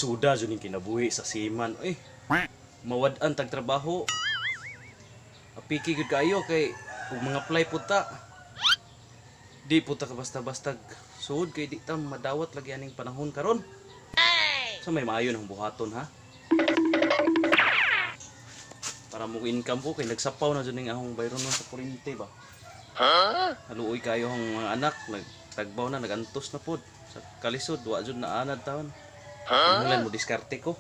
Suda jud ning kinabuhi sa siman. Mawad-an tag trabaho. Apiki gud kayo kay ug mga apply puta. Di puta ka basta-basta suod kay di ta madawat lagi aning panahon karon. So may maayo ng buhaton ha. Para mo income ko kay nagsapaw na jud ning ahong bayron sa kuryente ba. Haluoy kayo ang mga anak nagtagbaw na nagantos na pod sa kalisod wa jud na anad taon. Mulan mo diskarte ko.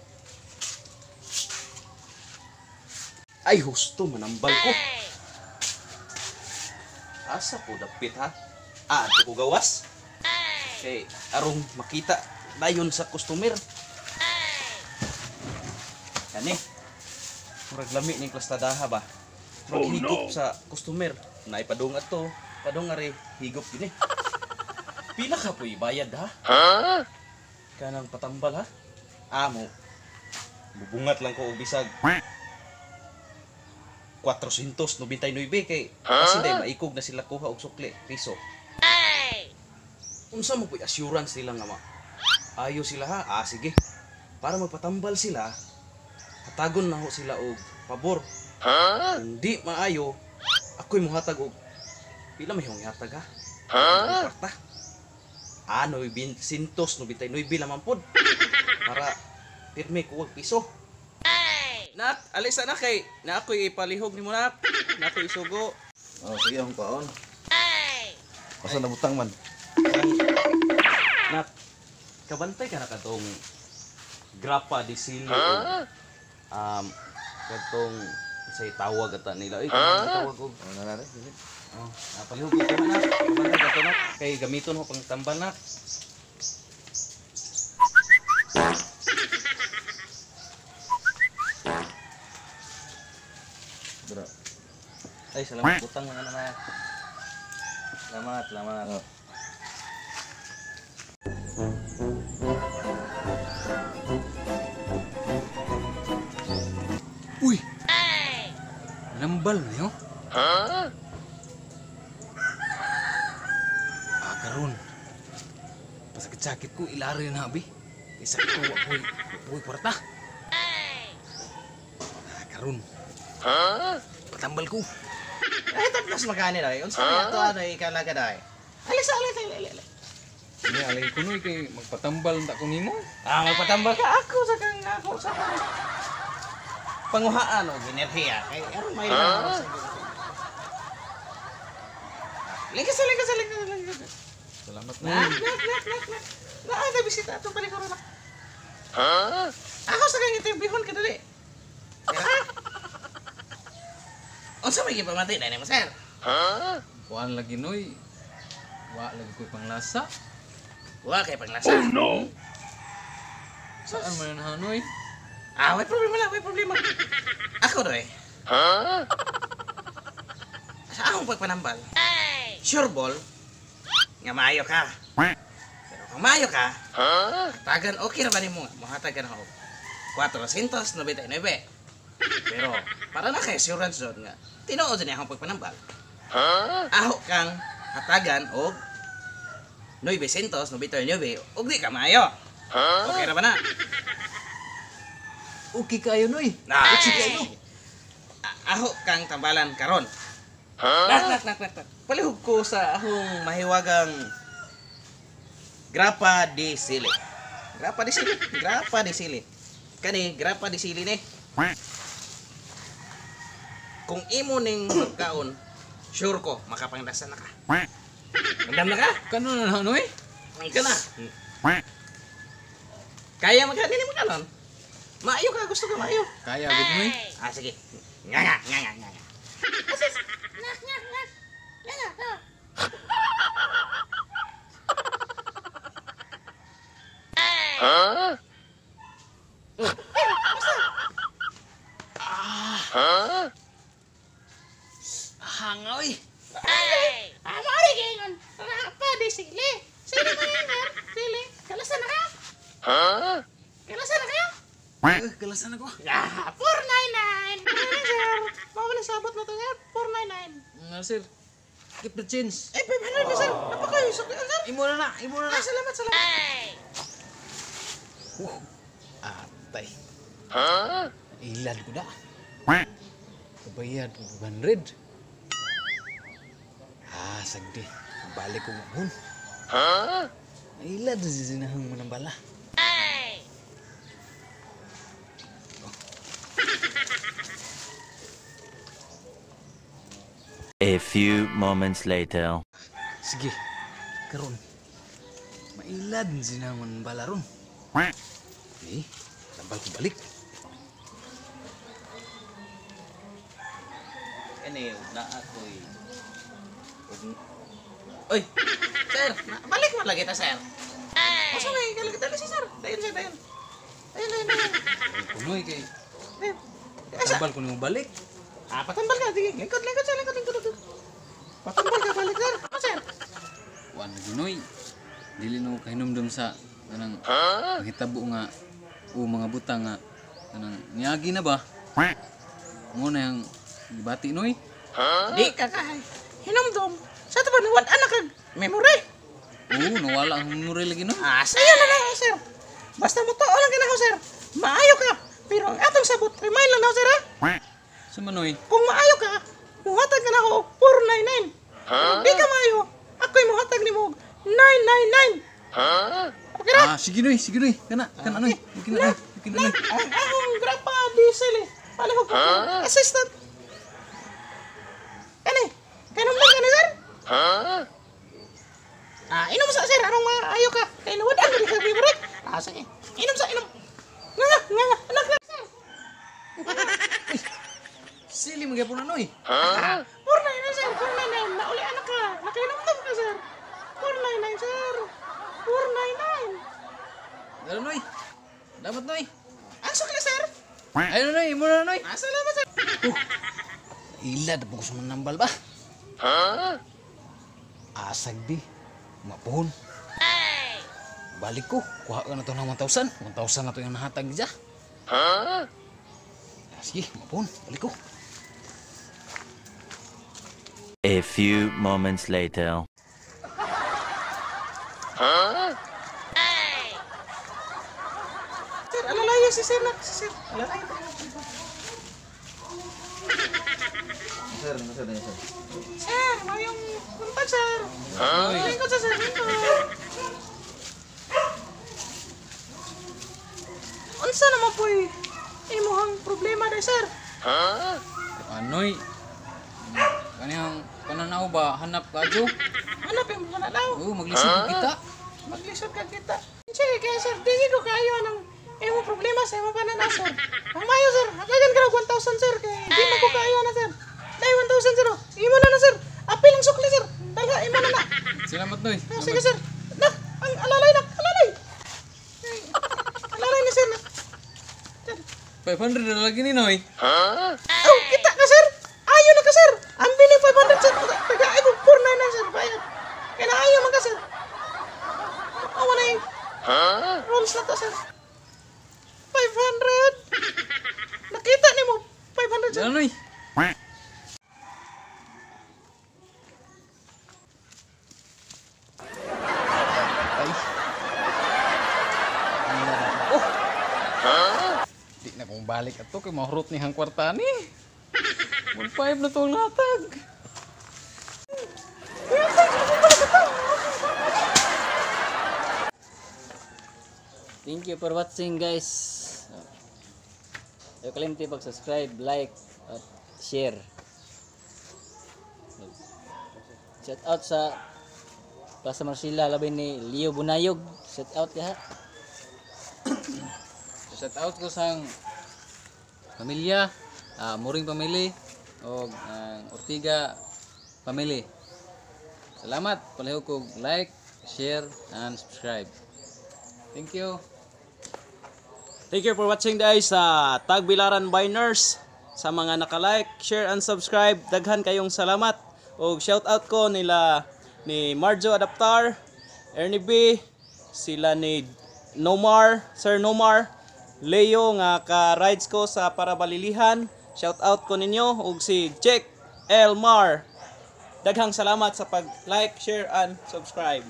Ay husto manambal ko. Asa po dapit ha? Ato ko gawas. Kay arong makita dayon sa customer. Kani. Murag lami ning klastadaha ba. Murag higop sa customer. Naipadung ato, padung ari higop gini. Pila ka po ibayad ha? Kanang patambal ha? Amo. Bubungat lang ko og bisag 499 kay kasi day maikog na sila kuha og sukli piso. Unsa mo po assurance nila nga ayo sila ha? Sige. Para magpatambal sila, hatagon na ho sila og pabor. Hindi maayo, ako'y muhatag og pila may hong ihatag ha? Kwarta. 999 lamang pod. Para pirmi ko og piso. Nak, alisa na kay na ako'y ipalihog nimo nak. Na ako'y isugo. Oh, sige ang kaon. Asa nabutang man? Nak, kabantay ka na katong grappa di sili. Katong say tawag ata nila. Ay, tawag og. Ano na rin? Oh, napalihog ko na. Kabantay ka to nak kay gamiton ho pang tambal nak. Bro. Ay, salamat butang mga anak. Salamat. Oh. Uy! Nambal niyo? Karon. Pasakit-sakit ko ilari na abi. Isa ko apoy kwarta. Karon. Patambal ko. Ay, tapos magkano na eh. Unsa na ito ano ikalaga na eh. Alis. Ni alay ko noy kay magpatambal ta ko nimo. Magpatambal ka ako sa kang panguhaan o ginerhiya. Kay ano may lang sa Ligas. Salamat na. Na bisita atong palikaron na. Ako sa kang interviewon ka dali. Unsa may gipamati na mo sir? Kuan lagi noy. Wa lagi ko panglasa. Wa kay panglasa. Oh no. Saan man na noy? May problema. Ako doy. Sa akong pagpanambal. Sure ball. Nga maayo ka. Pero kung maayo ka, tagan okay ra ba nimo? Mohatag ka na og 499. Pero para na kay assurance doon nga. Tinuod niya akong pagpanambal. Aho kang hatagan og 999 og di ka maayo. Okay ra ba na? Okay kayo noy. Okay kayo. Aho kang tambalan karon. Nak. Palihog ko sa ahong mahiwagang grappa di sili. Grappa di sili. Kani grappa di sili ni. Kung imo ning magkaon, sure ko makapanglasan na ka. Mandam na ka? Kano na noy? Ka na. Kaya magkano mo kanon? Maayo ka, gusto ka maayo. Kaya gud noy. Sige. Nga. Hangoy. Mari gingon. Apa di sili? Sili mo yan, sili. Kalasan na ka? Kalasan na kayo? Kalasan ako. 499. Sir. Bawa na sabot na to nga. 499. Nga sir. Keep the change. 500 na sir. Apa kayo? Suklian sir. Imo na na. Salamat. patay. Ilad ko na. Kabayad ko 200. Sagdi. Balik ko mahon. Ilad si sinahang manambala. A few moments later. Sige. Karon. Mailad si sinahang manambala ron. Nambal ko balik. Ini na ako'y Oy, sir, balik mo lagi ta, sir. Asa may kalagit dali si sir? Dayon, sir, dayon. Dayon. Kunoy kay. Dayon. Nambal ko nimo balik. Patambal ka, sige. Lingkod, sir, lingkod. Patambal ka, balik, sir. Sir. Wan Ginoy. Dili no kahinumdum sa kanang panghitabo nga mga butang nga kanang niagi na ba? Mo na yang gibati noy. Di ka kay. Hinumdum. Sa to ba nuwan anak kag memory? Oo, nawala ang memory lagi no. Sayo na lang, sir. Basta mo tuo lang ka sir. Maayo ka. Pero ang atong sabot, remind lang na, sir, ha? Sa manoy. Kung maayo ka, muhatag ka na ako 499. Kung di ka maayo, ako'y muhatag ni mo 999. Okay na? Sige noy. Kana noy. Kana noy. Ang grapa diesel eh. Paano ko assistant? Kani? Kainom lang ka na, sir? Inom sa, sir. Anong maayo ka? Kaya nawadaan mo di ka favorite. Sige. Inom sa, inom. Nga. Anak na, sir. Sili magyapon na noy. 499, sir. 499. Nauli anak ka. Nakainom ka, sir. 499, sir. 499. Dalo noy. Dapat noy. Ang sukli, sir. Ayun noy, mo na noy. Salamat, sir. Ilad po ko sa manambal ba? Asag di. Mapuhon. Balik ko. Kuha ka na to ng 1,000. 1,000 na to yung nahatag dyan. Sige, mapuhon. Balik ko. A few moments later. Sir, alalayo si sir na. Si sir, alalayo. Sir, sir. Sir, mau yung kontak, sir. Lingkod sa sir, lingkod. Unsa naman po'y imuhang problema na, sir? Anoy. Kaniyang pananaw ba? Hanap ka, Jo? Hanap yung mga nalaw. Oo, maglisod ko kita. Maglisod ka kita. Sige, kaya sir, dili ko kayo ng imong problema sa imong pananaw, sir. Ang mayo, sir. Hagagan ka ng 1,000, sir. Kaya di na ko kayo na, sir. Dahil 1,000, sir. Imo na, sir. Apil ang sukli, sir. Dala, imo na. Salamat, Noy. Sige, sir. Nak, ang alalay, nak. Alalay. Ay, alalay ni sir, nak. Sir. 500 na lagi ni Noy. Oh, kita ka, sir. Ayaw na ka, sir. Ang biling 500, sir. Tagaay ko 499, sir. Bayad. Kaya na ayaw man ka, sir. Awa na yung rules na to, sir. 500. Nakita ni mo. 500, sir. Dala, Noy. Di na kong balik ato kay mahurot ni hang kwarta ni. 1.5 na tong latag. Thank you for watching, guys. Ayaw kalimti pag-subscribe, like, at share. Shout out sa Plaza Marcilla, labi ni Leo Bunayog. Shout out ya. Shout out ko sa pamilya, Muring family o Ortiga family. Salamat, palayo ko like, share, and subscribe. Thank you. Thank you for watching, guys, sa Tagbilaran by Nurse. Sa mga naka-like, share, and subscribe, daghan kayong salamat. O shout out ko nila ni Marjo Adaptar, Ernie B, sila ni Nomar, Sir Nomar, Leo nga ka-rides ko sa Parabalilihan. Shout out ko ninyo ug si Jack Elmar. Daghang salamat sa pag-like, share, and subscribe.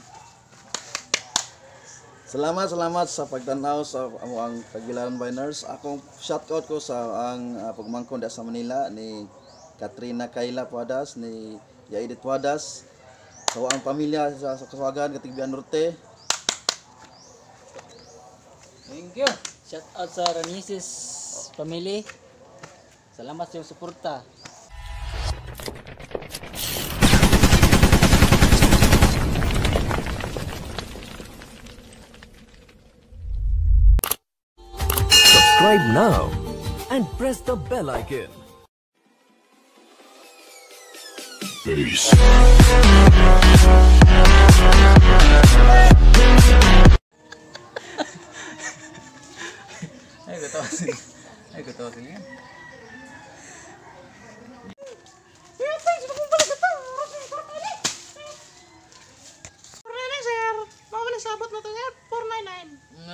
Salamat sa pagtanaw sa ang Kagilaran Viners. Akong shoutout ko sa ang pagmangkon sa Manila ni Katrina Kayla Puadas, ni Yaidit Puadas, sa ang pamilya sa Kasuagan, Katigbian Norte. Thank you. Shout out sa Ranisis family. Salamat sa iyong suporta. Subscribe now and press the bell icon. Ay, katawa sila. Ay, katawa sila.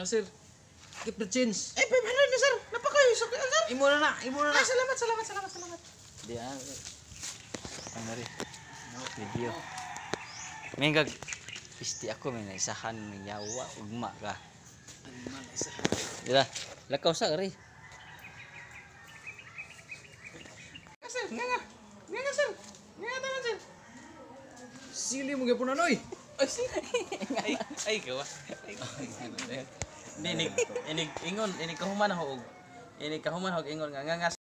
Sir, keep the change. 500 na sir. Napakayo sa sir. Imo na. Salamat. Di ano rin. Video. May gag pisti ako may naisahan may yawa ugma ka. Dila, lakaw sa ri. Sir, nga sir. Nga taman sir. Sili mo gyapon anoy. Ay gawa. Inig kahuman ho. Inig kahuman ho ingon nga